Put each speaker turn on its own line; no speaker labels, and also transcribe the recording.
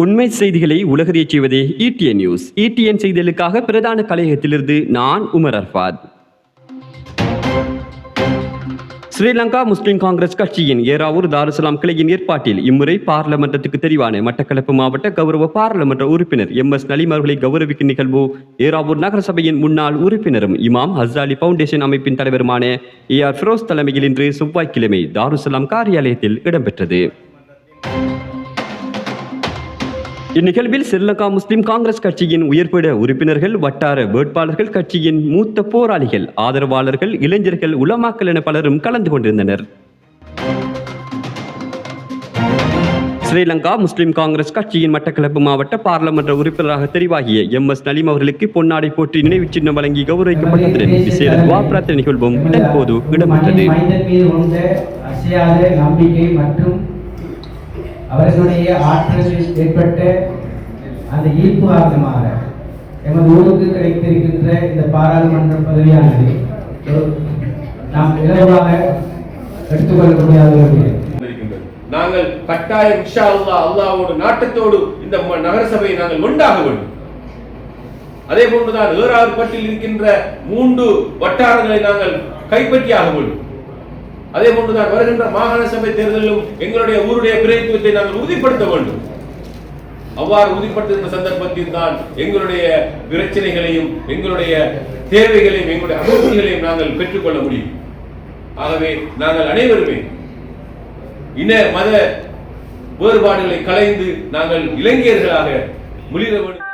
உண்மை செய்திகளை உலகறியச் செய்வதே ETN நியூஸ். ETN செய்திகளுக்காக பிரதான கலையகத்திலிருந்து நான் உமர் அர்ஃபாத். ஸ்ரீலங்கா முஸ்லிம் காங்கிரஸ் கட்சியின் ஏறாவூர் தாருசலாம் கிளையின் ஏற்பாட்டில் இம்முறை பார்லமென்றத்துக்கு தெரிவான மட்டக்களப்பு மாவட்ட கௌரவ பாராளுமன்ற உறுப்பினர் MS நலீம் அவர்களை கௌரவிக்கும் நிகழ்வு ஏறாவூர் நகரசபையின் முன்னாள் உறுப்பினரும் இமாம் ஹஸ்ஸாலி பவுண்டேஷன் அமைப்பின் தலைவருமான AR ஃபிரோஸ் தலைமையில் இன்று செவ்வாய்க்கிழமை தாருசலாம் காரியாலயத்தில் இடம்பெற்றது. இந்நிகழ்வில் ஸ்ரீலங்கா முஸ்லிம் காங்கிரஸ் கட்சியின் உயர்பீட உறுப்பினர்கள், வட்டார வேட்பாளர்கள், கட்சியின் மூத்த போராளிகள், ஆதரவாளர்கள், இளைஞர்கள், உலமாக்கள் என பலரும் கலந்து கொண்டிருந்தனர். ஸ்ரீலங்கா முஸ்லிம் காங்கிரஸ் கட்சியின் மட்டக்களப்பு மாவட்ட பாராளுமன்ற உறுப்பினராக தெரிவாகிய MS நலீம் அவர்களுக்கு பொன்னாடை போற்றி நினைவு சின்னம் வழங்கி கௌரவிக்கப்பட்டதுடன் விசேட துவா பிரார்த்தனை நிகழ்வும் இதன்போது இடம்பெற்றது.
அவர்களுடைய ஆற்றலில் ஏற்பட்ட அந்த ஈர்ப்பு காரணமாக எமது ஊருக்கு கிடைத்திருக்கின்ற இந்த பாராளுமன்ற பதவியானது நாம் இலவாக எடுத்துக்கொள்ள முடியாத.
நாங்கள் கட்டாயம் இன்ஷா அல்லாஹ் அல்லாஹ்வோடு நாட்டத்தோடு இந்த நகரசபையை நாங்கள் ஒன்றாக வேண்டும். அதே போன்றுதான் ஏறாறு பட்டில் இருக்கின்ற 3 வட்டாரங்களை நாங்கள் கைப்பற்றியாக வேண்டும். அதே போன்றுதான் வருகின்ற மாகாண சபை தேர்தலிலும் எங்களுடைய ஊருடைய பிரதித்துவத்தை நாங்கள் உறுதிப்படுத்த வேண்டும். அவ்வாறு உறுதிப்படுத்துகின்ற சந்தர்ப்பத்தில் தான் எங்களுடைய பிரச்சனைகளையும் எங்களுடைய தேவைகளையும் எங்களுடைய அபிவிருத்திகளையும் நாங்கள் பெற்றுக்கொள்ள முடியும். ஆகவே நாங்கள் அனைவருமே இன மத வேறுபாடுகளை களைந்து நாங்கள் இளைஞர்களாக முழிர வேண்டும்.